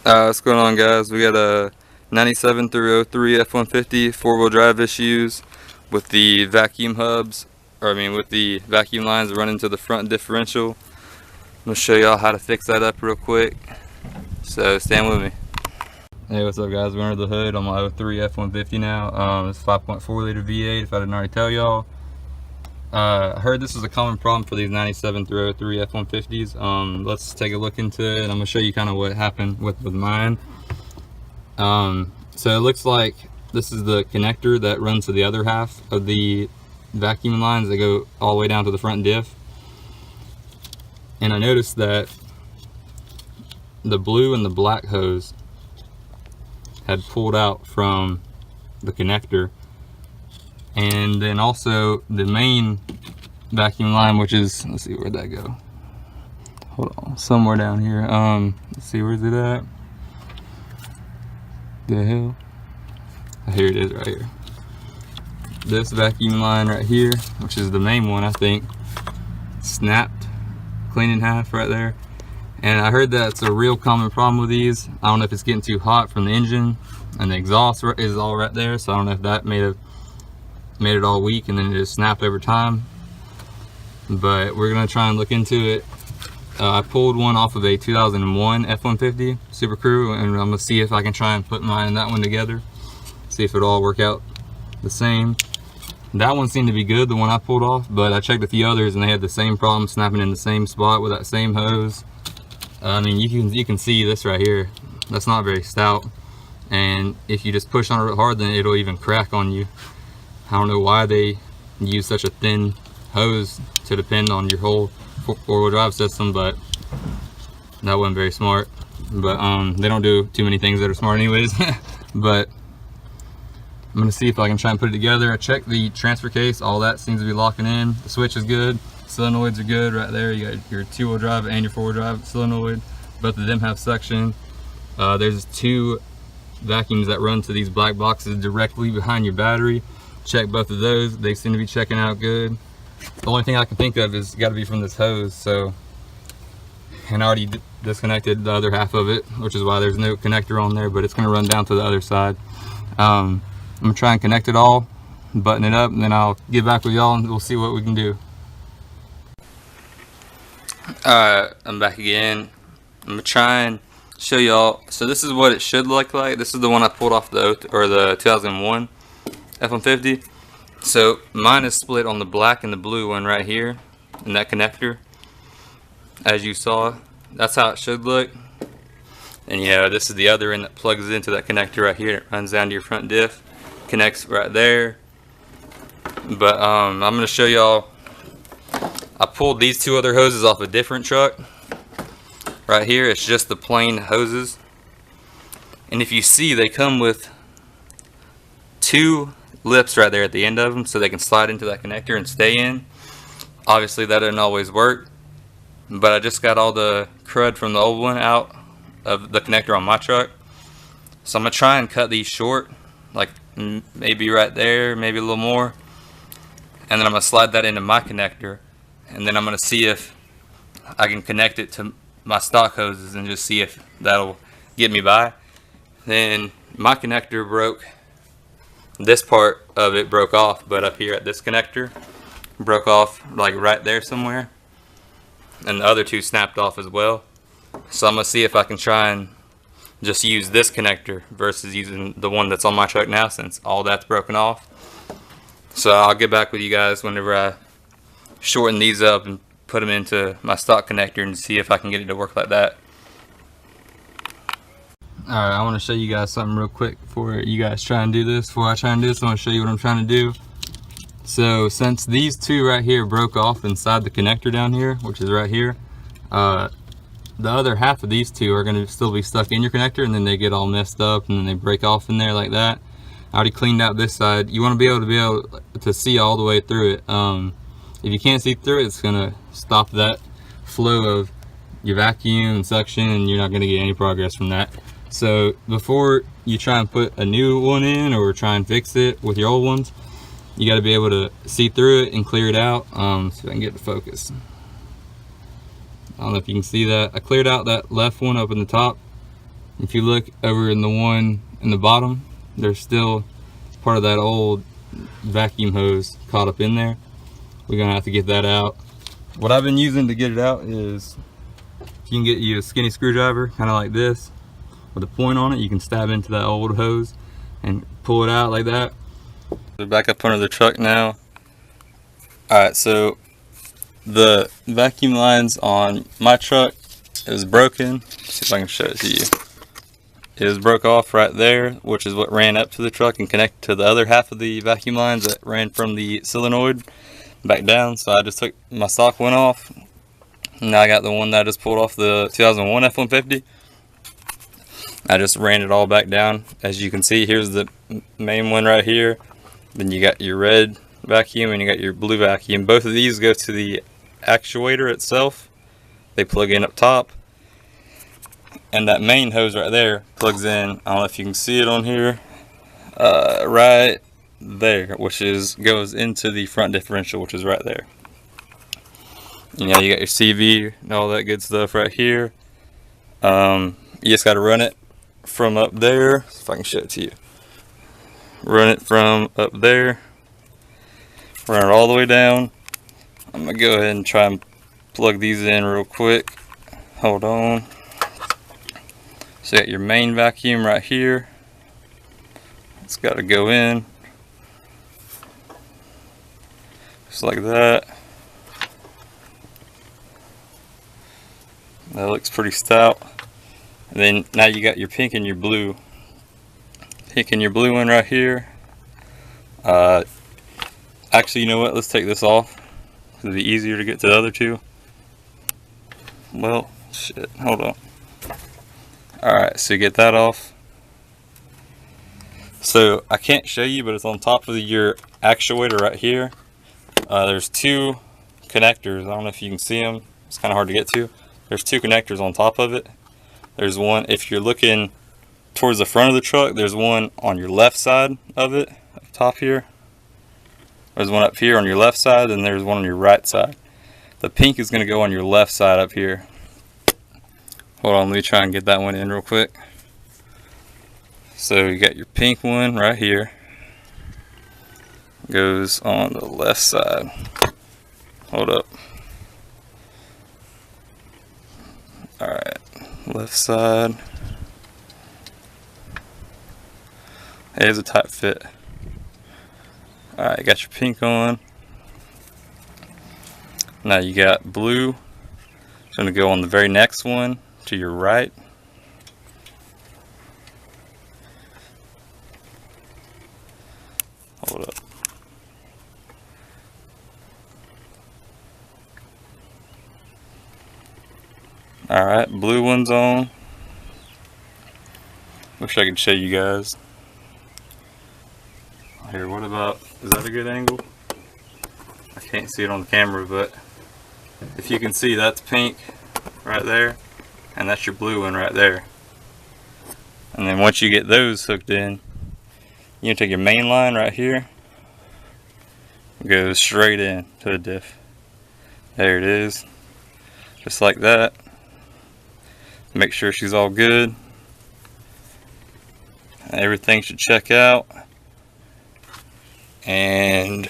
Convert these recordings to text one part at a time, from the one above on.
What's going on, guys? We got a 97 through 03 F150 four-wheel drive issues with the vacuum hubs, with the vacuum lines running to the front differential. I'm going to show y'all how to fix that up real quick, so stand with me. Hey, what's up, guys? We're under the hood on my 03 F150 now. It's 5.4 liter V8 if I didn't already tell y'all. I heard this is a common problem for these 97 through 03 F150s. Let's take a look into it, and I'm going to show you kind of what happened with mine. So it looks like this is the connector that runs to the other half of the vacuum lines that go all the way down to the front diff. And I noticed that the blue and the black hose had pulled out from the connector. And then also the main vacuum line, which is, let's see, where'd that go? Hold on, somewhere down here. Let's see, where's it at? The hell? Oh, here it is, right here. This vacuum line right here, which is the main one, I think, snapped clean in half right there. And I heard that's a real common problem with these. I don't know if it's getting too hot from the engine, and the exhaust is all right there, so I don't know if that made it all weak and then it just snapped over time. But we're gonna try and look into it. I pulled one off of a 2001 F150 Super Crew, and I'm gonna see if I can try and put mine and that one together, see if it'll all work out the same. That one seemed to be good, the one I pulled off, but I checked a few others and they had the same problem, snapping in the same spot with that same hose. I mean, you can see this right here. That's not very stout, and if you just push on it real hard, then it'll even crack on you. I don't know why they use such a thin hose to depend on your whole four-wheel drive system, but that wasn't very smart. But they don't do too many things that are smart anyways. But I'm gonna see if I can try and put it together. I checked the transfer case, all that seems to be locking in. The switch is good, solenoids are good right there. You got your two-wheel drive and your four-wheel drive solenoid. Both of them have suction. There's two vacuums that run to these black boxes directly behind your battery. Check both of those, they seem to be checking out good. The only thing I can think of is got to be from this hose. So, and I already disconnected the other half of it, which is why there's no connector on there, but it's going to run down to the other side. I'm going to try and connect it all, button it up, and then I'll get back with y'all and we'll see what we can do. Alright, I'm back again. I'm going to try and show y'all. So this is what it should look like. This is the one I pulled off the 2001 F150. So mine is split on the black and the blue one right here in that connector, as you saw. That's how it should look. And yeah, this is the other end that plugs into that connector right here. It runs down to your front diff, connects right there. But I'm going to show y'all. I pulled these two other hoses off a different truck. Right here, it's just the plain hoses. And if you see, they come with two lips right there at the end of them, so they can slide into that connector and stay in. Obviously that doesn't always work, but I just got all the crud from the old one out of the connector on my truck, so I'm gonna try and cut these short, like maybe right there, maybe a little more, and then I'm gonna slide that into my connector, and then I'm gonna see if I can connect it to my stock hoses and just see if that'll get me by. Then my connector broke. This part of it broke off, but up here at this connector broke off like right there somewhere, and the other two snapped off as well. So I'm gonna see if I can try and just use this connector versus using the one that's on my truck now, since all that's broken off. So I'll get back with you guys whenever I shorten these up and put them into my stock connector and see if I can get it to work like that. Alright, I want to show you guys something real quick before you guys try and do this. Before I try and do this, I want to show you what I'm trying to do. So since these two right here broke off inside the connector down here, which is right here, the other half of these two are going to still be stuck in your connector, and then they get all messed up and then they break off in there like that. I already cleaned out this side. You want to be able to see all the way through it. If you can't see through it, it's going to stop that flow of your vacuum and suction, and you're not going to get any progress from that. So before you try and put a new one in or try and fix it with your old ones, you got to be able to see through it and clear it out. So if I can get the focus. I don't know if you can see that. I cleared out that left one up in the top, If you look over in the one in the bottom, there's still part of that old vacuum hose caught up in there. We're gonna have to get that out. What I've been using to get it out is, you can get you a skinny screwdriver, kind of like this, with a point on it. You can stab into that old hose and pull it out like that. We're back up under the truck now. Alright, so the vacuum lines on my truck is broken. Let's see if I can show it to you. It was broke off right there, which is what ran up to the truck and connected to the other half of the vacuum lines that ran from the solenoid back down. So I just took my sock one off. Now I got the one that I just pulled off the 2001 F150. I just ran it all back down. As you can see, here's the main one right here. Then you got your red vacuum and you got your blue vacuum. Both of these go to the actuator itself. They plug in up top. And that main hose right there plugs in, I don't know if you can see it on here, right there, which goes into the front differential, which is right there. You know, you got your CV and all that good stuff right here. You just got to run it from up there, if I can show it to you. Run it from up there, run it all the way down. I'm going to go ahead and try and plug these in real quick. Hold on. So you got your main vacuum right here. It's got to go in. Just like that. That looks pretty stout. And then now you got your pink and your blue. Pink and your blue one right here. Actually, you know what? Let's take this off. It'll be easier to get to the other two. Well, shit. Hold on. Alright, so you get that off. So I can't show you, but it's on top of your actuator right here. There's two connectors. I don't know if you can see them. It's kind of hard to get to. There's two connectors on top of it. There's one, if you're looking towards the front of the truck, there's one on your left side of it, up top here. There's one up here on your left side, and there's one on your right side. The pink is going to go on your left side up here. Hold on, let me try and get that one in real quick. So you got your pink one right here. Goes on the left side. Hold up. Alright, left side. It is a tight fit. Alright, you got your pink on. Now you got blue. It's going to go on the very next one to your right. Hold up. Alright, blue one's on. Wish I could show you guys. Here, what about, is that a good angle? I can't see it on the camera, but if you can see, that's pink right there, and that's your blue one right there. And then once you get those hooked in, you can take your main line right here, go straight in to the diff. There it is, just like that. Make sure she's all good. Everything should check out. And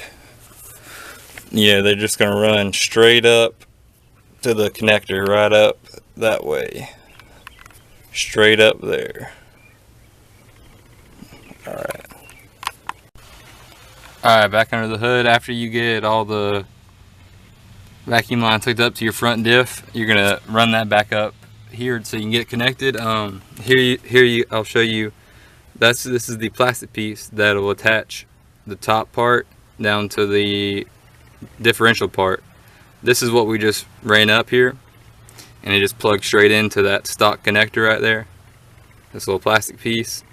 yeah, they're just gonna run straight up to the connector, right up that way, straight up there. Alright, back under the hood. After you get all the vacuum lines hooked up to your front diff, you're gonna run that back up here so you can get it connected. I'll show you. This is the plastic piece that will attach the top part down to the differential part. This is what we just ran up here, and it just plugs straight into that stock connector right there, this little plastic piece.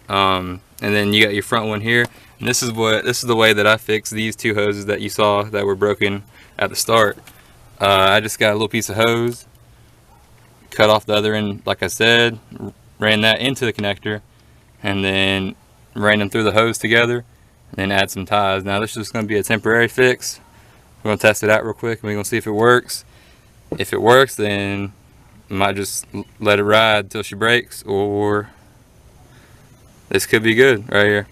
And then you got your front one here, and this is the way that I fixed these two hoses that you saw that were broken at the start. I just got a little piece of hose, cut off the other end like I said, ran that into the connector, and then ran them through the hose together, and then add some ties. Now this is just going to be a temporary fix. We're going to test it out real quick and we're going to see if it works. If it works, then We might just let it ride till she breaks, or this could be good right here.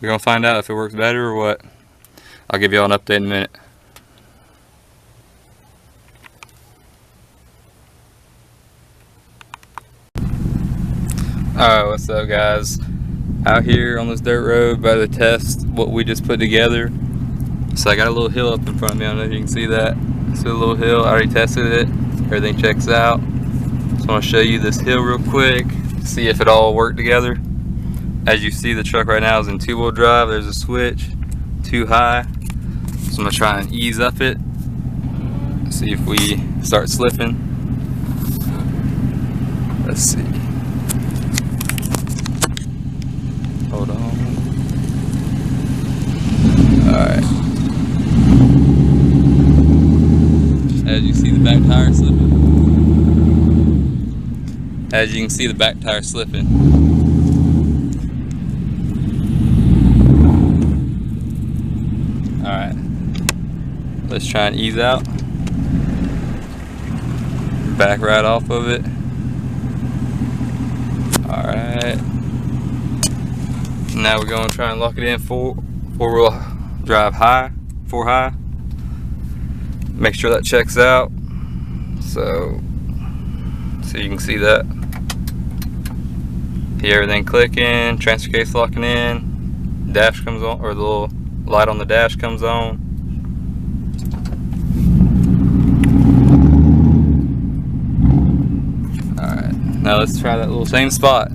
We're gonna find out if it works better or what. I'll give y'all an update in a minute. Alright, what's up guys? Out here on this dirt road by the test what we just put together. So I got a little hill up in front of me. I don't know if you can see that. See a little hill. I already tested it. Everything checks out. So I want to show you this hill real quick. See if it all worked together. As you see, the truck right now is in 2-wheel drive. There's a switch. Too high. So I'm going to try and ease up it. See if we start slipping. Let's see. Hold on. Alright. As you see the back tire slipping. As you can see the back tire slipping. Alright. Let's try and ease out. Back right off of it. Alright. Now we're going to try and lock it in four-wheel drive high, 4 high. Make sure that checks out. So you can see that. Hear everything clicking, transfer case locking in, dash comes on, or the little light on the dash comes on. Alright, now let's try that little same spot.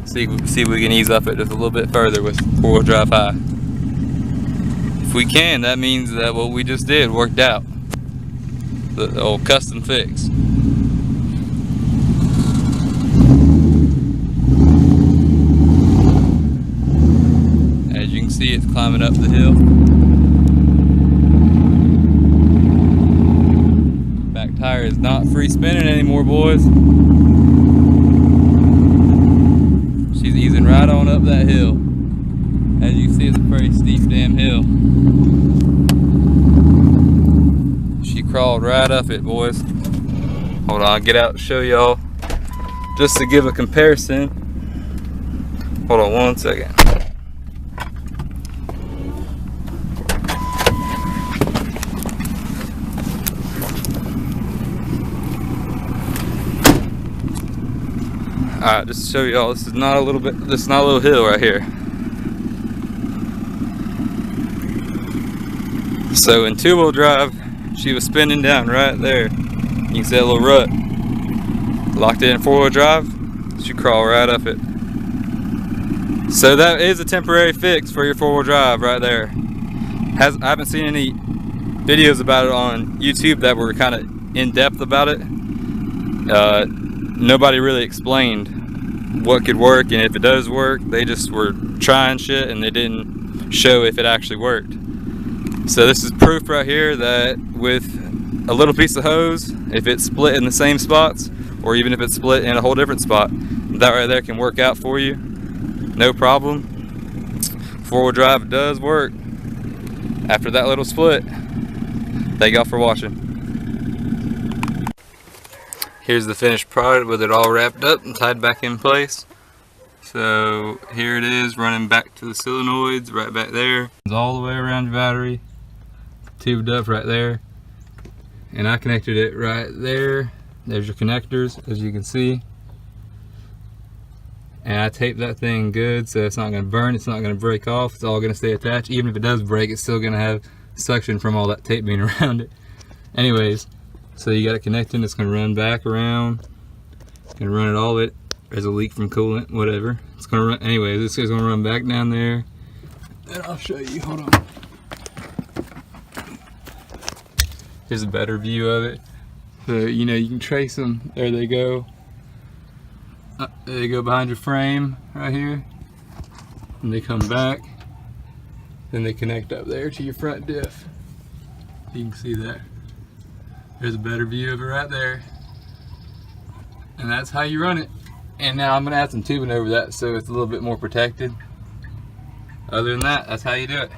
See if we can ease up it just a little bit further with 4-wheel drive high. If we can, that means that what we just did worked out. The old custom fix. As you can see, it's climbing up the hill. Back tire is not free spinning anymore, boys. She's easing right on up that hill. As you see, it's a pretty steep damn hill. She crawled right up it, boys. Hold on, I'll get out and show y'all. Just to give a comparison. Hold on one second. Alright, just to show y'all, this is not a little hill right here. So in 2-wheel drive, she was spinning down right there. You can see that little rut. Locked it in 4-wheel drive, she crawled right up it. So that is a temporary fix for your 4-wheel drive right there. I haven't seen any videos about it on YouTube that were kind of in depth about it. Nobody really explained what could work, and if it does work, they just were trying shit and they didn't show if it actually worked. So this is proof right here that with a little piece of hose, if it's split in the same spots, or even if it's split in a whole different spot, that right there can work out for you. No problem. 4-wheel drive does work. After that little split. Thank y'all for watching. Here's the finished product with it all wrapped up and tied back in place. So here it is, running back to the solenoids right back there. It's all the way around your battery, tubed up right there. And I connected it right there. There's your connectors, as you can see. And I taped that thing good so it's not going to burn, it's not going to break off, it's all going to stay attached. Even if it does break, it's still going to have suction from all that tape being around it. Anyways, so you got it connected, it's going to run back around. It's going to run it all the way. There's a leak from coolant, whatever. It's going to run, anyways, this is going to run back down there. And I'll show you, hold on. Here's a better view of it. So, you know, you can trace them. There they go. There they go behind your frame right here. And they come back. Then they connect up there to your front diff. You can see that. There's a better view of it right there. And that's how you run it. And now I'm going to add some tubing over that so it's a little bit more protected. Other than that, that's how you do it.